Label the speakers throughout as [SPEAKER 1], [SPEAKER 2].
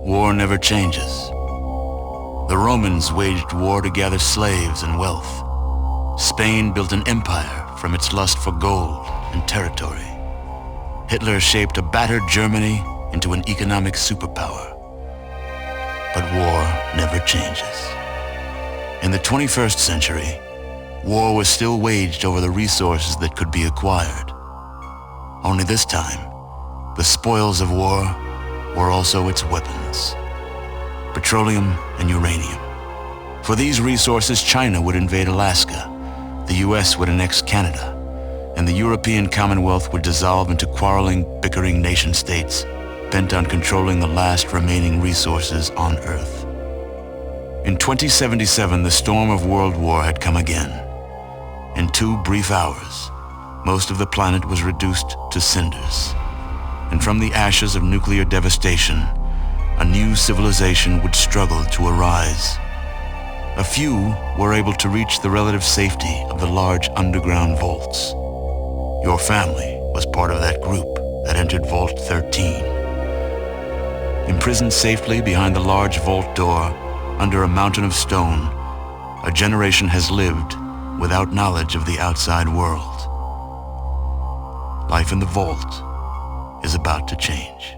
[SPEAKER 1] war never changes. The Romans waged war to gather slaves and wealth. Spain built an empire from its lust for gold and territory. Hitler shaped a battered Germany into an economic superpower. But war never changes. In the 21st century, war was still waged over the resources that could be acquired. Only this time, the spoils of war were also its weapons: petroleum and uranium. For these resources, China would invade Alaska, the US would annex Canada, and the European Commonwealth would dissolve into quarreling, bickering nation-states bent on controlling the last remaining resources on Earth. In 2077, the storm of World War had come again. In 2 brief hours, most of the planet was reduced to cinders. And from the ashes of nuclear devastation, a new civilization would struggle to arise. A few were able to reach the relative safety of the large underground vaults. Your family was part of that group that entered Vault 13. Imprisoned safely behind the large vault door under a mountain of stone, a generation has lived without knowledge of the outside world. Life in the vault is about to change.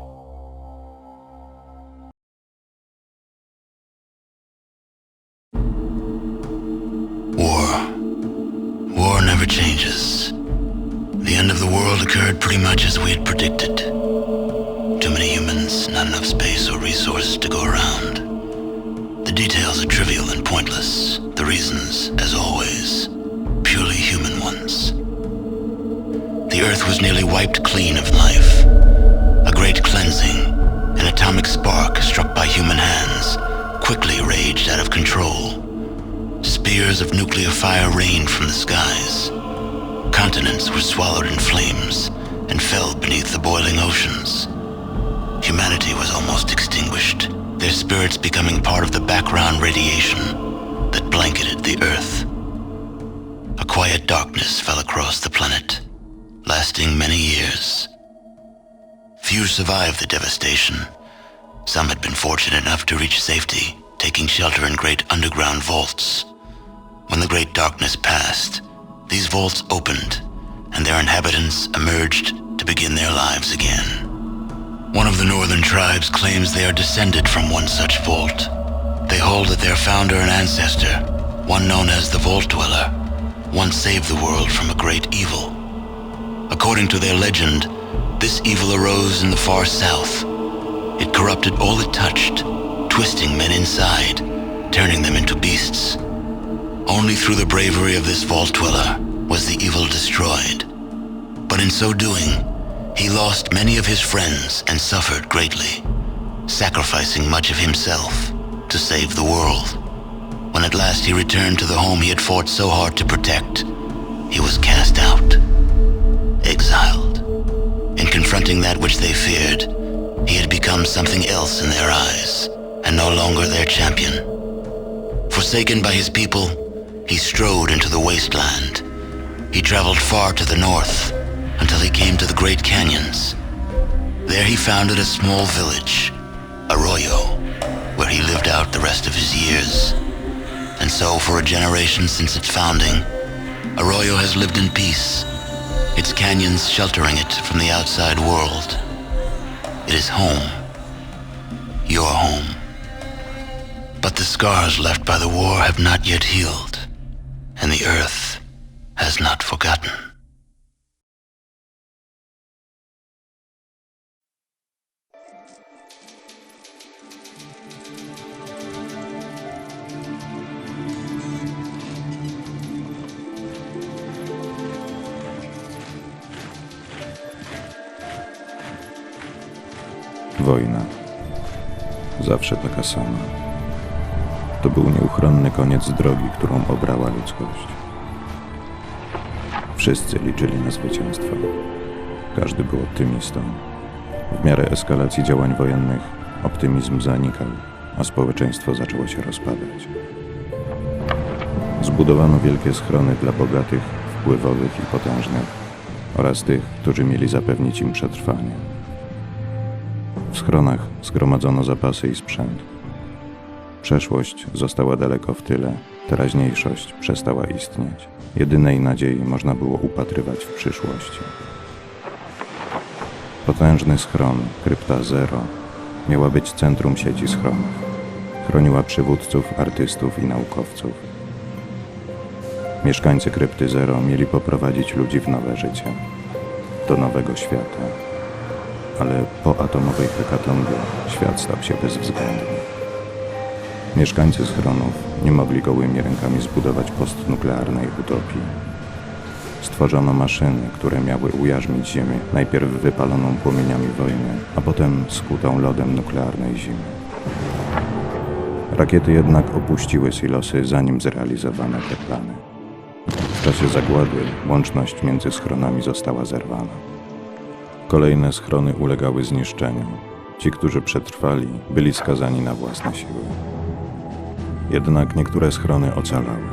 [SPEAKER 1] War never changes. The end of the world occurred pretty much as we had predicted. Too many humans, not enough space or resources to go around. The details are trivial and pointless. The reasons, as always, purely human ones. The Earth was nearly wiped clean of life. A great cleansing, an atomic spark struck by human hands, quickly raged out of control. Spears of nuclear fire rained from the skies. Continents were swallowed in flames and fell beneath the boiling oceans. Humanity was almost extinguished, their spirits becoming part of the background radiation that blanketed the Earth. A quiet darkness fell across the planet, lasting many years. Few survived the devastation. Some had been fortunate enough to reach safety, taking shelter in great underground vaults. When the great darkness passed, these vaults opened, and their inhabitants emerged to begin their lives again. One of the northern tribes claims they are descended from one such vault. They hold that their founder and ancestor, one known as the Vault Dweller, once saved the world from a great evil. According to their legend, this evil arose in the far south. It corrupted all it touched, twisting men inside, turning them into beasts. Only through the bravery of this Vault Dweller was the evil destroyed. But in so doing, he lost many of his friends and suffered greatly, sacrificing much of himself to save the world. When at last he returned to the home he had fought so hard to protect, he was cast out, exiled. In confronting that which they feared, he had become something else in their eyes, and no longer their champion. Forsaken by his people, he strode into the wasteland. He traveled far to the north until he came to the Great Canyons. There he founded a small village, Arroyo, where he lived out the rest of his years. And so for a generation since its founding, Arroyo has lived in peace, its canyons sheltering it from the outside world. It is home, your home. But the scars left by the war have not yet healed, and the Earth has not forgotten.
[SPEAKER 2] Wojna. Zawsze taka sama. To był nieuchronny koniec drogi, którą obrała ludzkość. Wszyscy liczyli na zwycięstwo. Każdy był optymistą. W miarę eskalacji działań wojennych optymizm zanikał, a społeczeństwo zaczęło się rozpadać. Zbudowano wielkie schrony dla bogatych, wpływowych i potężnych oraz tych, którzy mieli zapewnić im przetrwanie. W schronach zgromadzono zapasy i sprzęt. Przeszłość została daleko w tyle, teraźniejszość przestała istnieć. Jedynej nadziei można było upatrywać w przyszłości. Potężny schron, krypta Zero, miała być centrum sieci schronów. Chroniła przywódców, artystów i naukowców. Mieszkańcy krypty Zero mieli poprowadzić ludzi w nowe życie, do nowego świata. Ale po atomowej hekatombie świat stał się bezwzględny. Mieszkańcy schronów nie mogli gołymi rękami zbudować postnuklearnej utopii. Stworzono maszyny, które miały ujarzmić Ziemię, najpierw wypaloną płomieniami wojny, a potem skutą lodem nuklearnej zimy. Rakiety jednak opuściły silosy, zanim zrealizowano te plany. W czasie zagłady łączność między schronami została zerwana. Kolejne schrony ulegały zniszczeniu. Ci, którzy przetrwali, byli skazani na własne siły. Jednak niektóre schrony ocalały.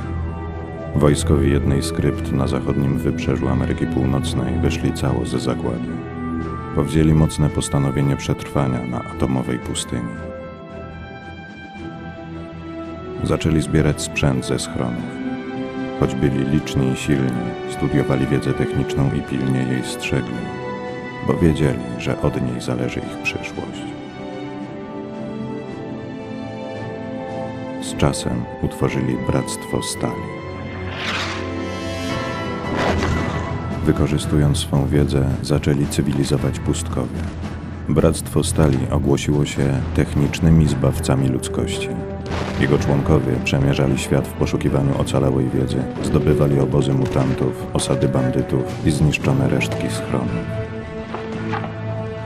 [SPEAKER 2] Wojskowi jednej z krypt na zachodnim wybrzeżu Ameryki Północnej wyszli cało ze zagłady. Powzięli mocne postanowienie przetrwania na atomowej pustyni. Zaczęli zbierać sprzęt ze schronów. Choć byli liczni i silni, studiowali wiedzę techniczną i pilnie jej strzegli, bo wiedzieli, że od niej zależy ich przyszłość. Z czasem utworzyli Bractwo Stali. Wykorzystując swą wiedzę, zaczęli cywilizować pustkowie. Bractwo Stali ogłosiło się technicznymi zbawcami ludzkości. Jego członkowie przemierzali świat w poszukiwaniu ocalałej wiedzy, zdobywali obozy mutantów, osady bandytów i zniszczone resztki schronów.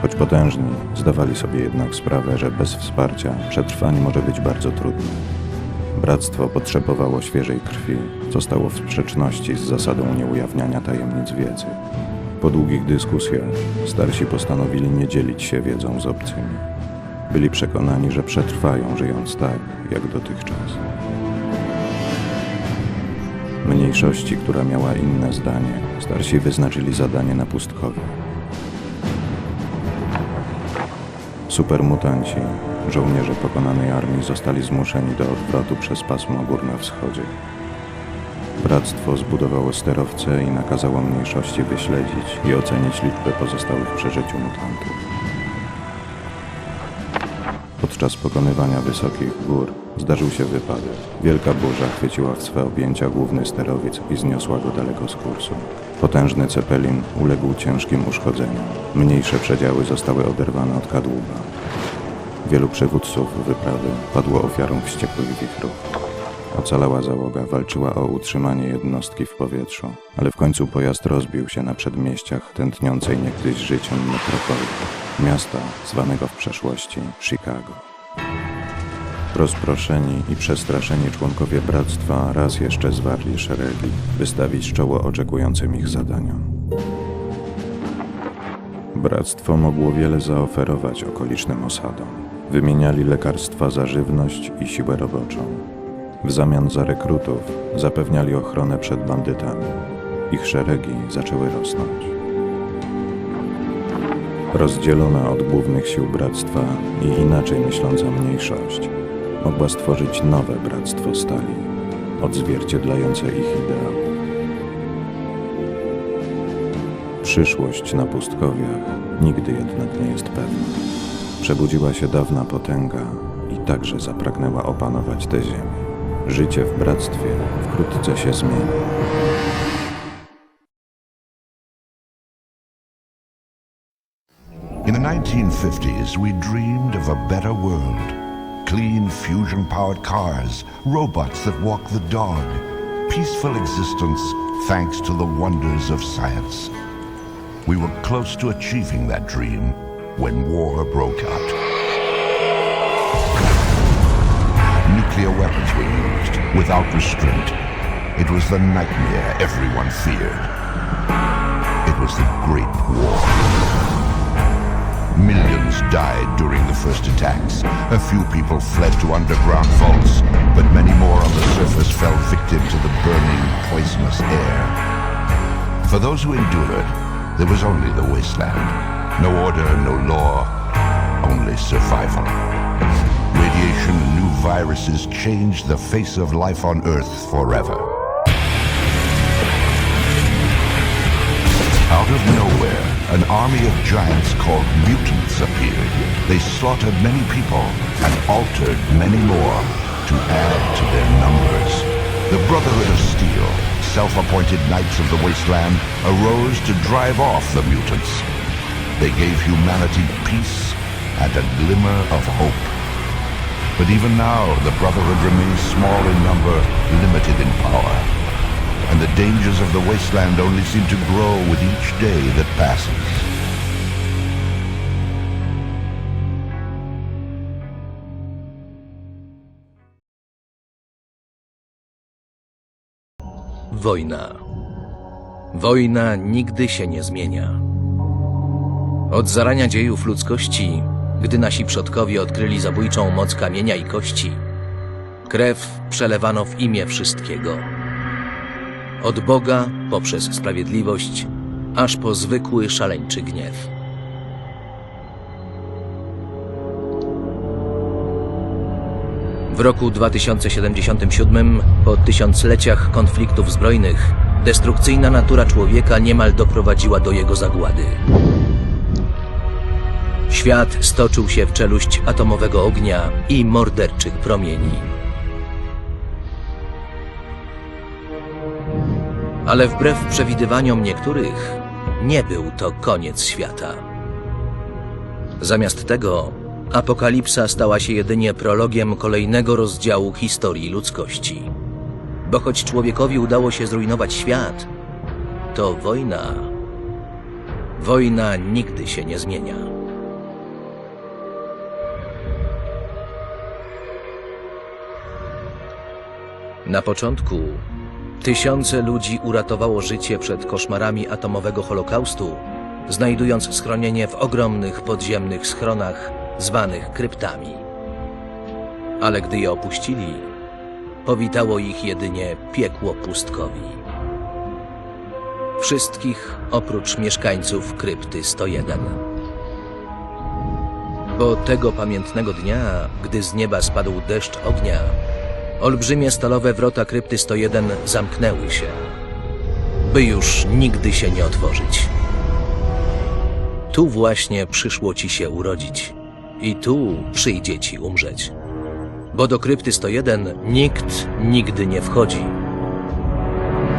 [SPEAKER 2] Choć potężni, zdawali sobie jednak sprawę, że bez wsparcia przetrwanie może być bardzo trudne. Bractwo potrzebowało świeżej krwi, co stało w sprzeczności z zasadą nieujawniania tajemnic wiedzy. Po długich dyskusjach starsi postanowili nie dzielić się wiedzą z obcymi. Byli przekonani, że przetrwają, żyjąc tak, jak dotychczas. Mniejszości, która miała inne zdanie, starsi wyznaczyli zadanie na pustkowie. Supermutanci, żołnierze pokonanej armii, zostali zmuszeni do odwrotu przez pasmo gór na wschodzie. Bractwo zbudowało sterowce i nakazało mniejszości wyśledzić i ocenić liczbę pozostałych w przeżyciu mutantów. Podczas pokonywania wysokich gór zdarzył się wypadek. Wielka burza chwyciła w swe objęcia główny sterowiec i zniosła go daleko z kursu. Potężny cepelin uległ ciężkim uszkodzeniom. Mniejsze przedziały zostały oderwane od kadłuba. Wielu przywódców wyprawy padło ofiarą wściekłych wichrów. Ocalała załoga walczyła o utrzymanie jednostki w powietrzu, ale w końcu pojazd rozbił się na przedmieściach tętniącej niegdyś życiem metropolii, miasta zwanego w przeszłości Chicago. Rozproszeni i przestraszeni członkowie bractwa raz jeszcze zwarli szeregi, by stawić czoło oczekującym ich zadaniom. Bractwo mogło wiele zaoferować okolicznym osadom. Wymieniali lekarstwa za żywność i siłę roboczą. W zamian za rekrutów zapewniali ochronę przed bandytami. Ich szeregi zaczęły rosnąć. Rozdzielona od głównych sił bractwa i inaczej myśląca mniejszość mogła stworzyć nowe Bractwo Stali, odzwierciedlające ich ideały. Przyszłość na pustkowiach nigdy jednak nie jest pewna. Przebudziła się dawna potęga i także zapragnęła opanować tę ziemię. Życie w bractwie wkrótce się zmieni.
[SPEAKER 3] In the 1950s, we dreamed of a better world. Clean, fusion-powered cars, robots that walk the dog. Peaceful existence thanks to the wonders of science. We were close to achieving that dream when war broke out. Nuclear weapons were used without restraint. It was the nightmare everyone feared. It was the Great War. Millions died during the first attacks. A few people fled to underground vaults, but many more on the surface fell victim to the burning, poisonous air. For those who endured, there was only the wasteland. No order, no law, only survival. Radiation and new viruses changed the face of life on Earth forever. Out of nowhere, an army of giants called mutants appeared. They slaughtered many people and altered many more to add to their numbers. The Brotherhood of Steel, self-appointed knights of the wasteland, arose to drive off the mutants. They gave humanity peace and a glimmer of hope. But even now, the Brotherhood remains small in number, limited in power. And the dangers of the wasteland only seem to grow with each day that passes.
[SPEAKER 4] Wojna. Wojna nigdy się nie zmienia. Od zarania dziejów ludzkości, gdy nasi przodkowie odkryli zabójczą moc kamienia i kości, krew przelewano w imię wszystkiego. Od Boga poprzez sprawiedliwość, aż po zwykły szaleńczy gniew. W roku 2077, po tysiącleciach konfliktów zbrojnych, destrukcyjna natura człowieka niemal doprowadziła do jego zagłady. Świat stoczył się w czeluść atomowego ognia i morderczych promieni. Ale wbrew przewidywaniom niektórych, nie był to koniec świata. Zamiast tego, apokalipsa stała się jedynie prologiem kolejnego rozdziału historii ludzkości. Bo choć człowiekowi udało się zrujnować świat, to wojna nigdy się nie zmienia. Na początku tysiące ludzi uratowało życie przed koszmarami atomowego Holokaustu, znajdując schronienie w ogromnych podziemnych schronach zwanych kryptami. Ale gdy je opuścili, powitało ich jedynie piekło pustkowi. Wszystkich oprócz mieszkańców krypty 101. Bo tego pamiętnego dnia, gdy z nieba spadł deszcz ognia, olbrzymie stalowe wrota krypty 101 zamknęły się, by już nigdy się nie otworzyć. Tu właśnie przyszło ci się urodzić i tu przyjdzie ci umrzeć. Bo do krypty 101 nikt nigdy nie wchodzi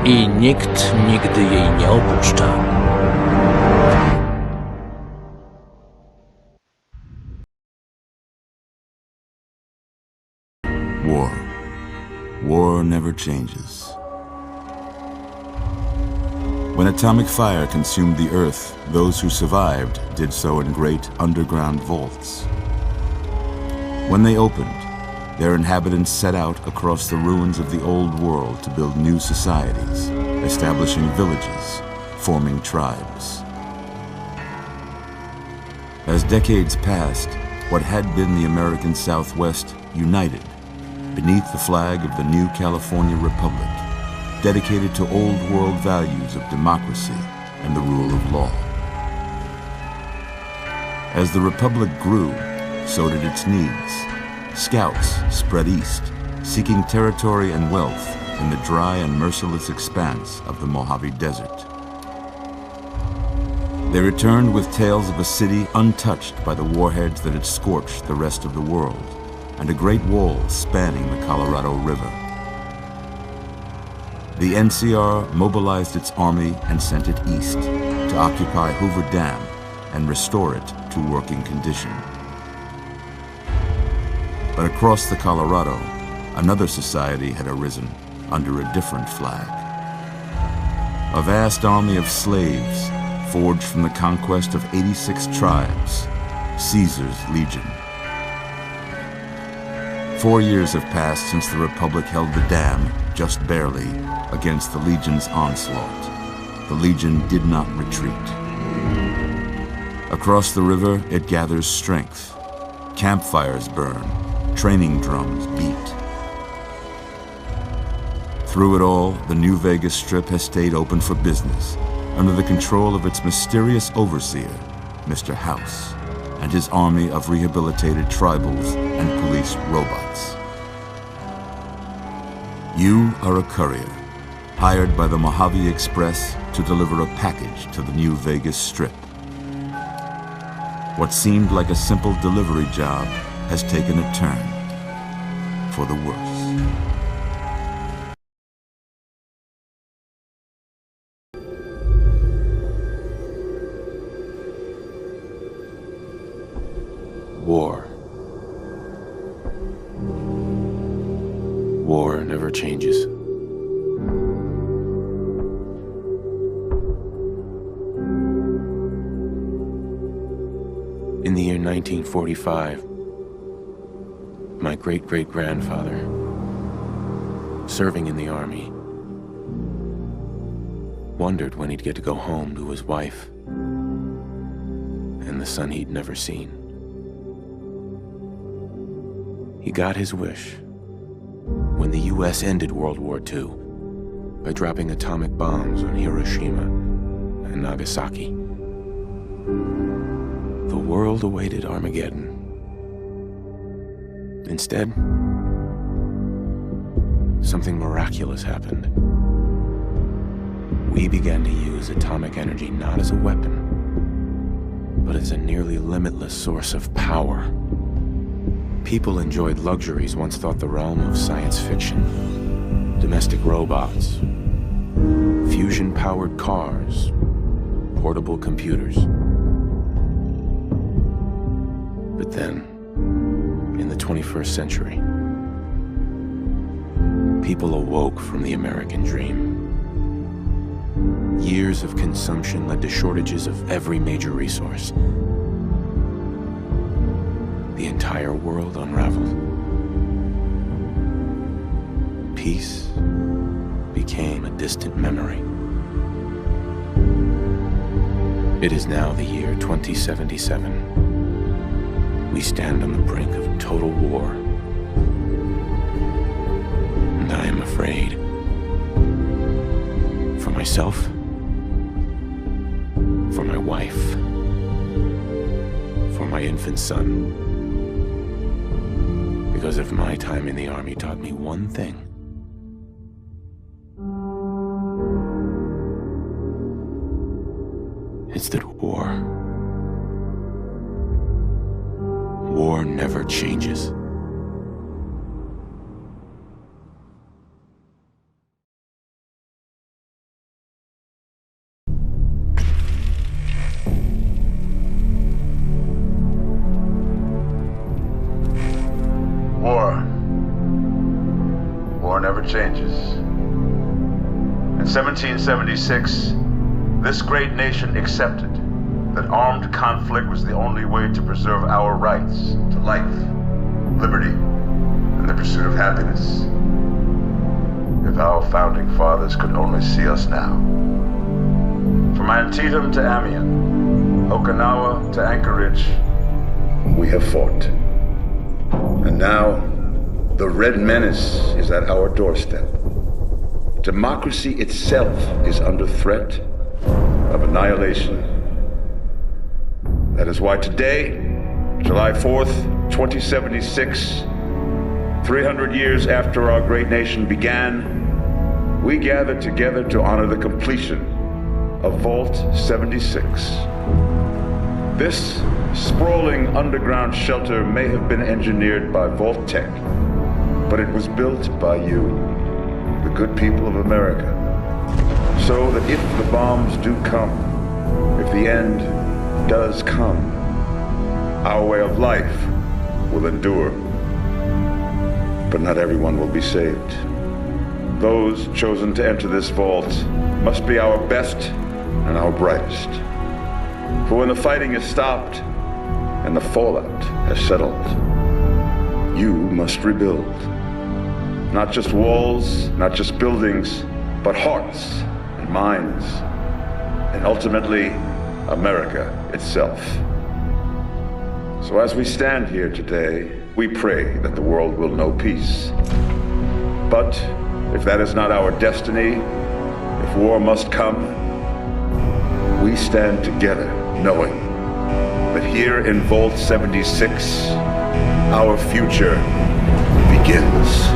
[SPEAKER 4] i nikt nigdy jej nie opuszcza.
[SPEAKER 5] War. War never changes. When atomic fire consumed the earth, those who survived did so in great underground vaults. When they opened, their inhabitants set out across the ruins of the old world to build new societies, establishing villages, forming tribes. As decades passed, what had been the American Southwest united beneath the flag of the new California Republic, dedicated to old world values of democracy and the rule of law. As the Republic grew, so did its needs. Scouts spread east, seeking territory and wealth in the dry and merciless expanse of the Mojave Desert. They returned with tales of a city untouched by the warheads that had scorched the rest of the world, and a great wall spanning the Colorado River. The NCR mobilized its army and sent it east to occupy Hoover Dam and restore it to working condition. But across the Colorado, another society had arisen under a different flag. A vast army of slaves forged from the conquest of 86 tribes, Caesar's Legion. 4 years have passed since the Republic held the dam, just barely, against the Legion's onslaught. The Legion did not retreat. Across the river, it gathers strength. Campfires burn, training drums beat. Through it all, the New Vegas Strip has stayed open for business, under the control of its mysterious overseer, Mr. House. and his army of rehabilitated tribals and police robots. You are a courier, hired by the Mojave Express to deliver a package to the New Vegas Strip. What seemed like a simple delivery job has taken a turn for the worse.
[SPEAKER 6] War. War never changes. In the year 1945, my great-great-grandfather, serving in the army, wondered when he'd get to go home to his wife and the son he'd never seen. He got his wish when the U.S. ended World War II by dropping atomic bombs on Hiroshima and Nagasaki. The world awaited Armageddon. Instead, something miraculous happened. We began to use atomic energy not as a weapon, but as a nearly limitless source of power. People enjoyed luxuries once thought the realm of science fiction. Domestic robots, fusion-powered cars, portable computers. But then, in the 21st century, people awoke from the American dream. Years of consumption led to shortages of every major resource. The entire world unraveled. Peace became a distant memory. It is now the year 2077. We stand on the brink of total war. And I am afraid. For myself, for my wife, for my infant son. Because if my time in the army taught me one thing, it's that war never changes.
[SPEAKER 7] War never changes. In 1776, this great nation accepted that armed conflict was the only way to preserve our rights to life, liberty, and the pursuit of happiness. If our founding fathers could only see us now. From Antietam to Amiens, Okinawa to Anchorage, we have fought. And now, the Red Menace is at our doorstep. Democracy itself is under threat of annihilation. That is why today, July 4th, 2076, 300 years after our great nation began, we gather together to honor the completion of Vault 76. This sprawling underground shelter may have been engineered by Vault Tech, but it was built by you, the good people of America, so that if the bombs do come, if the end does come, our way of life will endure. But not everyone will be saved. Those chosen to enter this vault must be our best and our brightest. For when the fighting is stopped and the fallout has settled, you must rebuild. Not just walls, not just buildings, but hearts and minds, and ultimately, America itself. So as we stand here today, we pray that the world will know peace. But if that is not our destiny, if war must come, we stand together knowing that here in Vault 76, our future begins.